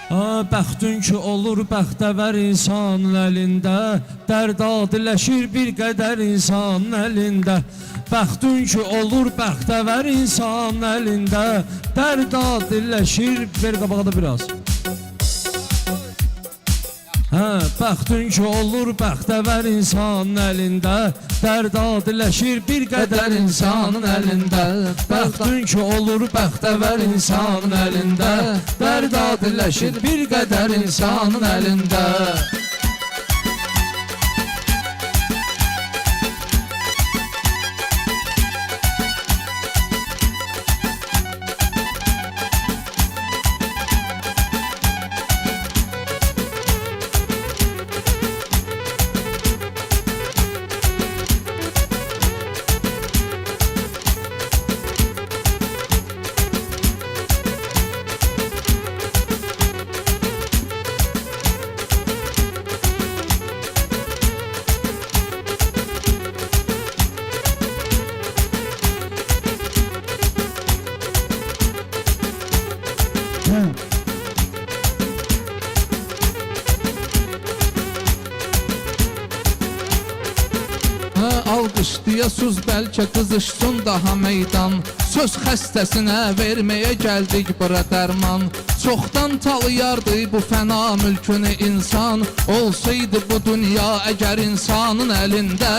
Bəxtün ki olur bəxtəvər insanın əlində, dərd adiləşir bir qədər insanın əlində. Bəxtün ki olur bəxtəvər insanın əlində, dərd adiləşir. Ver qabağa da biraz. Bəxtün ki olur bəxtəvər insanın əlində, dərd adiləşir bir qədər insanın əlində. Bəxtün ki olur bəxtəvər insanın əlində, dərd adiləşir bir qədər insanın əlində. Alqışlayasız bəlkə qızışsın daha meydan. Söz xəstəsinə verməyə gəldik bura dərman. Çoxdan talayardı bu fəna mülkünü insan. Olsaydı bu dünya əgər insanın əlində,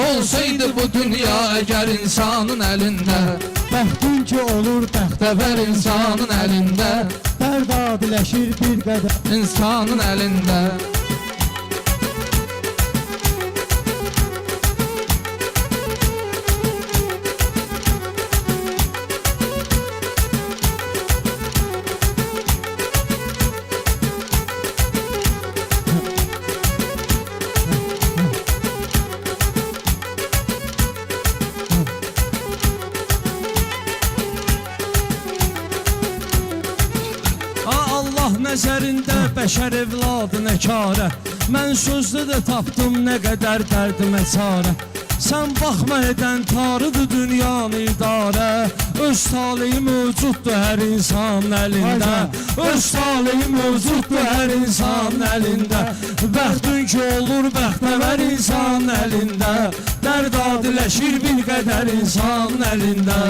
olsaydı bu dünya əgər insanın əlində. Bəxtün ki olur Bəxtəvər insanın əlində, dərd adiləşir bir qədər insanın əlində. Nəzərində bəşər evladı nə karə, mən sözdə də tapdım nə qədər dərdimə çarə. Sən baxma edən tarıdır dünyanı idarə, öz taleyi mövcuddur hər insanın əlində, öz taleyi mövcuddur hər insanın əlində. Bəxtün ki olur bəxtəvər insanın əlində, dərd adiləşir bir qədər insanın əlində.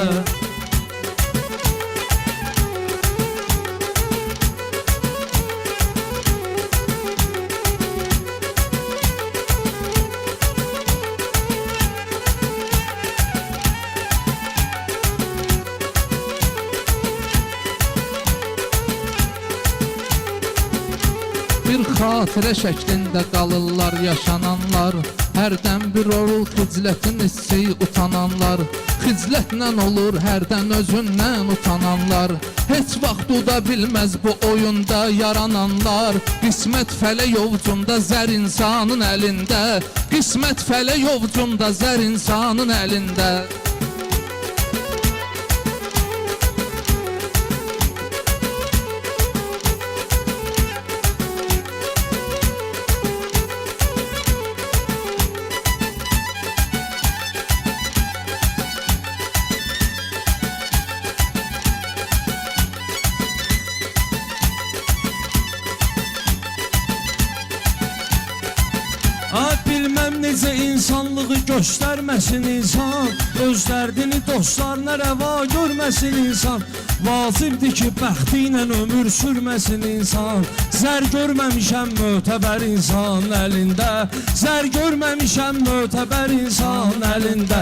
Bir xatirə şəklində qalırlar yaşananlar. Hərdən bir olur xiclətin hissi utananlar. Xiclətlə olur hərdən özündən utananlar. Heç vaxt uda bilməz bu oyunda yarananlar. Qismət fələk ovcunda zər insanın əlində, qismət fələk ovcunda zər insanın əlində. Bilməm necə insanlığı göstərməsin insan, öz dərdini dostlarına rəva görməsin insan. Vacibdir ki bəxti ilə ömür sürməsin insan. Zər görməmişəm mötəbər insanın əlində, zər görməmişəm mötəbər insanın əlində.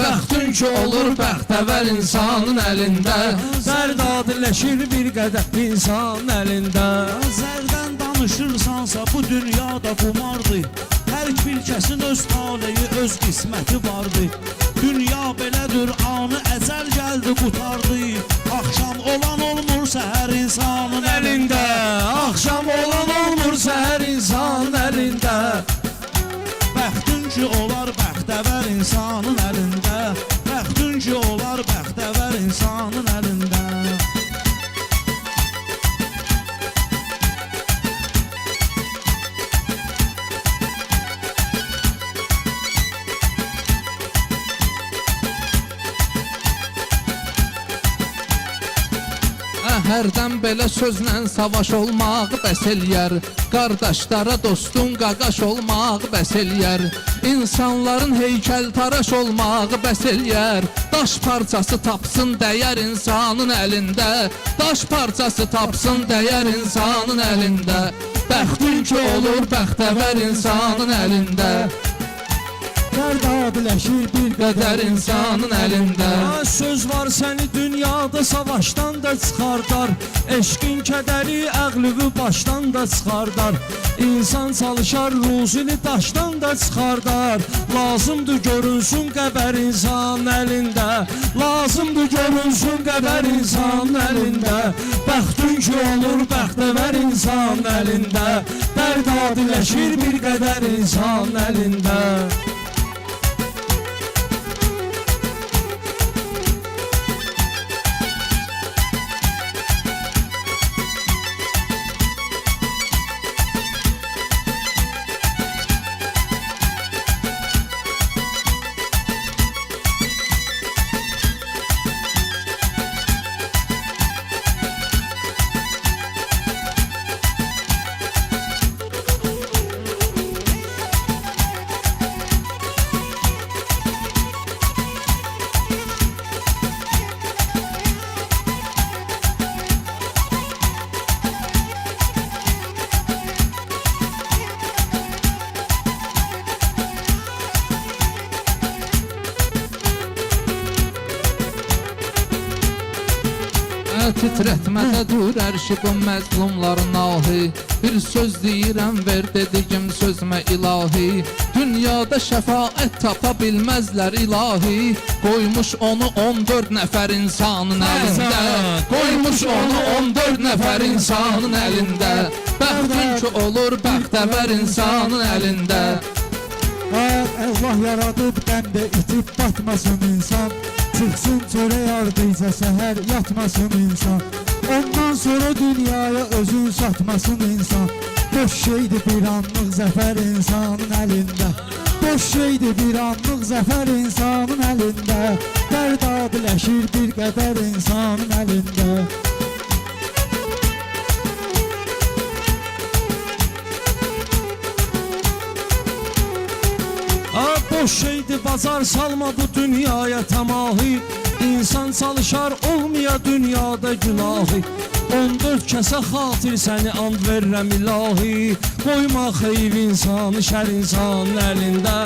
Bəxtün ki olur bəxtəvər insanın əlində, dərd adiləşir bir qədər insanın əlində. Zərdən danışırsansa bu dünyada qumardır. Hər bir kəsin öz taleyi, öz qisməti vardır. Dünya belədir, anı əcəl gəldi qutardı. Axşam olan olmur səhər insanın əlində, axşam olan olmur səhər insanın əlində. Bəxtün ki olar bəxtəvər insanın əlində, bəxtün ki olar bəxtəvər insanın əlində. Hərdən belə sözlə savaş olmaq bəs eləyər. Qardaşlara dostun qaqaş olmaq bəs eləyər. İnsanların heykəl taraş olmaq bəs eləyər. Daş parçası tapsın dəyər insanın əlində. Daş parçası tapsın dəyər insanın əlində. Bəxtin ki olur bəxtəvər insanın əlində. Dərd adiləşir bir Qədər insanın əlində. Söz var səni dünyada savaşdan da çıxardar. Eşqin kədəri əqlüvü başdan da çıxardar. İnsan çalışar ruzini daşdan da çıxardar. Lazımdır görünsün qəbər insanın əlində. Lazımdır görünsün qəbər insanın əlində. Bəxtin ki olur bəxtəvər insanın əlində. Dərd adiləşir bir qədər insanın əlində. Titrətmədə dur ərşi bu məzlumların ahı. Bir söz deyirəm ver dediyim sözmə ilahi. Dünyada şəfaət tapa bilməzlər ilahi. Qoymuş onu 14 nəfər insanın əlində. Qoymuş onu 14 nəfər insanın əlində. Bəxtin ki olur bəxtəvər insanın əlində. Allah yaradıb qəmdə itib batmasın insan. Çıxsın çörək ardıysa səhər yatmasın insan. Ondan sonra dünyaya özün satmasın insan. Boş şeydir bir anlıq zəfər insanın əlində. Boş şeydir bir anlıq zəfər insanın əlində. Dərd adiləşir bir qədər insanın əlində. Boş şeydi bazar salma bu dünyaya tamahı. İnsan çalışar olmaya dünyada günahı. 14 kəsə xatir səni and verirəm ilahi. Qoyma xeyir insanı şər insanın əlində.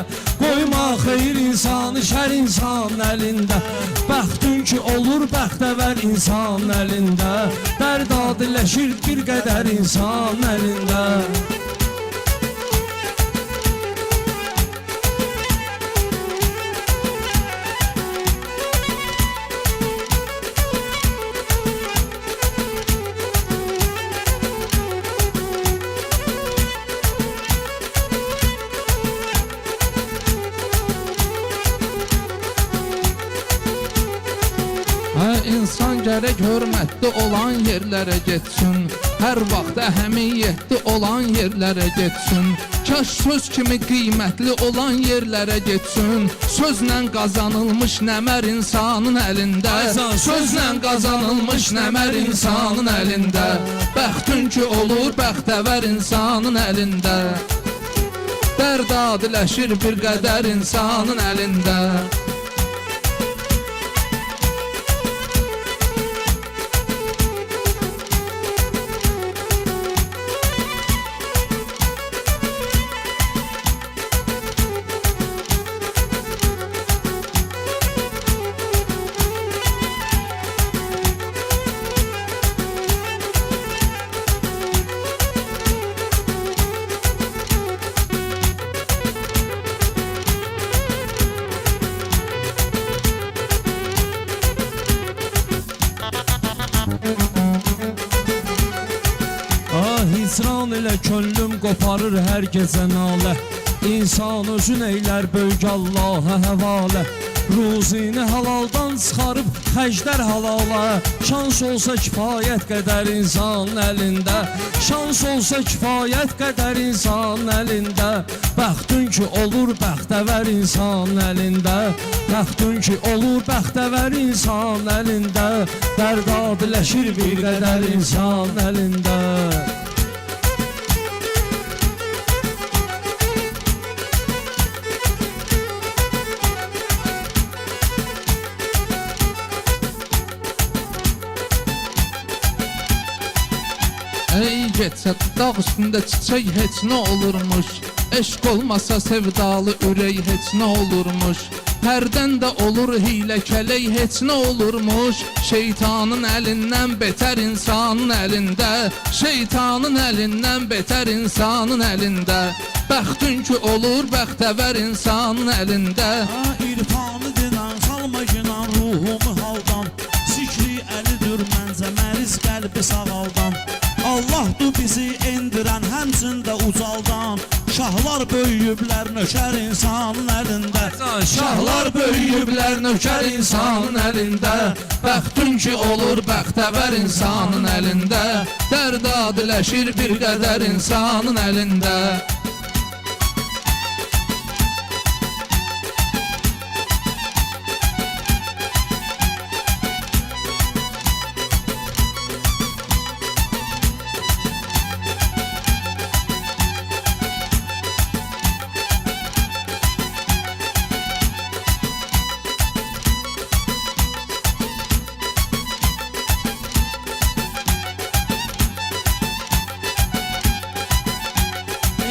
Qoyma xeyir insanı şər insanın əlində. Bəxtin ki olur bəxtəvər insanın əlində. Dərd adiləşir bir qədər insanın əlində. İnsan gərək hörmətli olan yerlərə getsin. Hər vaxt əhəmiyyətli olan yerlərə getsin. Kaş söz kimi qiymətli olan yerlərə getsin. Sözlə qazanılmış nəmər insanın əlində. Sözlə qazanılmış nəmər insanın əlində. Bəxtin ki olur bəxtəvər insanın əlində. Dərd adiləşir bir qədər insanın əlində. Hicran ilə könlüm qoparır hər gecə nalə. İnsan özün eylər böyük Allaha həvalə. Ruzini halaldan çıxarıb xərclər halala. Şans olsa kifayət qədər insanın əlində, şans olsa kifayət qədər insanın əlində. Bəxtün ki olur bəxtəvər insanın əlində, bəxtün ki olur bəxtəvər insanın əlində. Dərd adiləşir bir qədər insanın əlində. Ey getsə dağ üstündə çiçək heç nə olurmuş. Eşq olmasa sevdalı ürək heç nə olurmuş. Hərdən də olur hilə kələk heç nə olurmuş. Şeytanın əlindən betər insanın əlində, şeytanın əlindən betər insanın əlində. Bəxtün ki olur bəxtəvər insanın əlində. İrfanı dinən salma günan ruhumu haldan. Zikri əlidir məncə məriz qəlbi sağaldan. Allah'dır bizi endirən həmçində ucaldan. Şahlar böyüyüblər nökər insanın əlində. Şahlar böyüyüblər nökər insanın əlində. Bəxtün ki olur bəxtəvər insanın əlində. Dərd adiləşir bir qədər insanın əlində.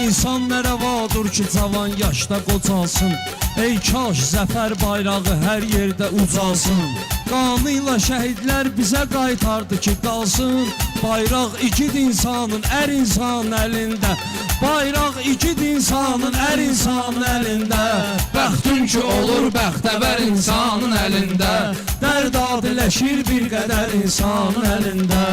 İnsan nə rəvadır ki cavan yaşda qocalsın. Ey kaş zəfər bayrağı hər yerdə ucalsın. Qanıyla şəhidlər bizə qaytardı ki qalsın. Bayraq igid insanın, ər insanın əlində. Bayraq igid insanın, ər insanın əlində. Bəxtün ki olur bəxtəvər insanın əlində. Dərd adiləşir bir qədər insanın əlində.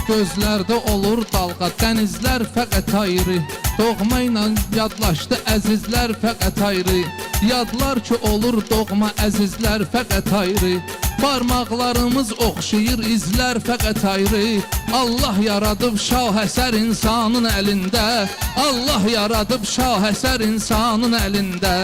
Gözlərdə olur dalğa, dənizlər fəqət ayrı. Doğma ilə yadlaşdı əzizlər fəqət ayrı. Yadlar ki olur doğma əzizlər fəqət ayrı. Barmaqlarımız oxşayır izlər fəqət ayrı. Allah yaradıb şah əsər insanın əlində. Allah yaradıb şah əsər insanın əlində.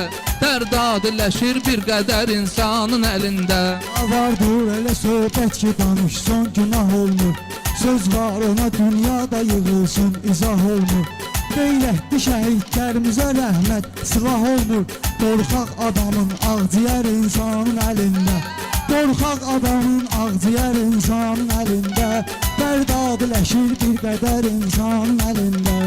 Dərd adiləşir bir qədər insanın əlində. Vardır elə söhbət ki danışsan günah olmur. Söz var ona dünyada yığılsın izah olmur. Beylətli şəhidlərimizə rəhmət silah olmur. Qorxaq adamın ağciyər insanın əlində. Qorxaq adamın ağciyər insanın əlində. Dərd adiləşir bir qədər insanın əlində.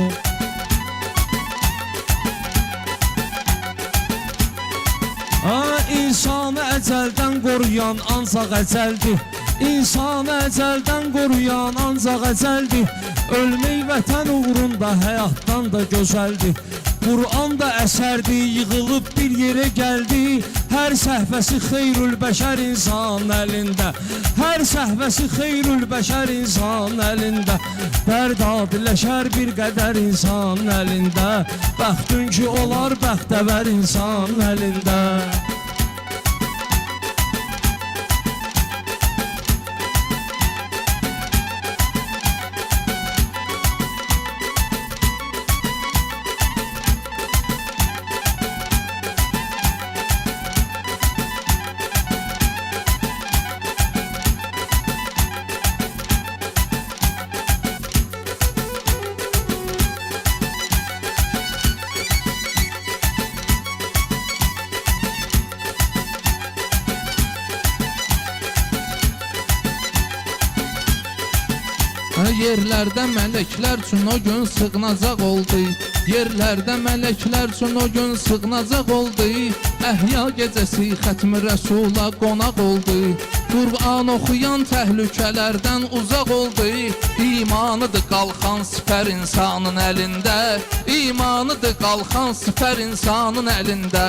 İnsanı əcəldən qoruyan ancaq əcəldir. İnsanı əcəldən qoruyan ancaq əcəldir. Ölmək vətən uğrunda həyatdan da gözəldir. Qur'an da əsərdir, yığılıb bir yerə gəldi. Hər səhvəsi xeyrül bəşər insan əlində. Hər səhvəsi xeyrül bəşər insan əlində. Dərd adiləşər bir qədər insan əlində. Bəxtün ki olar bəxtəvər insan əlində. yerlərdə mələklər üçün o gün sığınacaq oldu. Yerlərdə mələklər üçün o gün sığınacaq oldu. Əhya gecəsi xətmi rəsula qonaq oldu. Qur'an oxuyan təhlükələrdən uzaq oldu. İmanıdır qalxan sipər insanın əlində. İmanıdır qalxan sipər insanın əlində.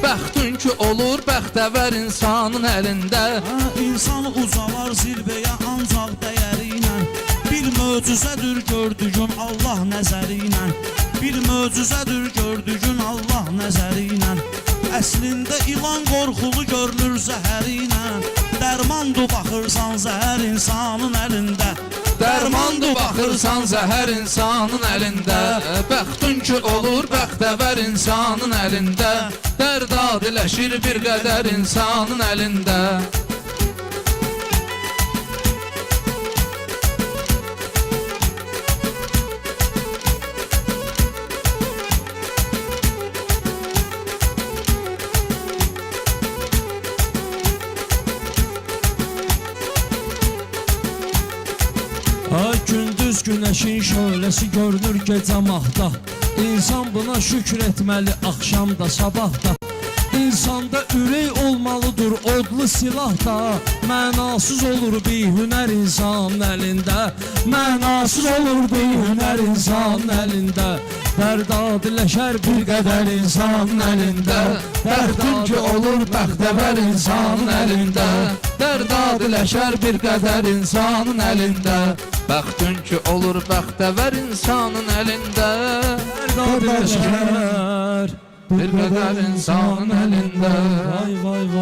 Bəxtün ki olur bəxtəvər insanın əlində. İnsan ucalar zirvəyə ancaq dəyəri ilə. Bir möcüzədir gördüyün Allah nəzəri ilə. Bir möcüzədir gördüyün Allah nəzəri ilə. Əslində ilan qorxulu görülür zəhəri ilə. Dərmandır baxırsan zəhər insanın əlində. Dərmandır baxırsan zəhər insanın əlində. Bəxtün ki olur bəxtəvər insanın əlində. Dərd adiləşir bir qədər insanın əlində. Gündüz günəşin şöləsi görünür gecə mahda. İnsan buna şükür etməli axşam da sabah da. İnsanda ürək olmalıdır odlu silah da. Mənasız olur bir hünər insanın əlində. Mənasız olur bir hünər insanın əlində. Dərd adiləşər bir qədər insanın əlində. Bəxtün ki olur bəxtəvər insanın əlində. Dərd adiləşər bir qədər insanın əlində. Bəxtün ki olur bəxtəvər insanın əlində. Dərd adiləşər bir qədər insanın əlində. Vay vay vay.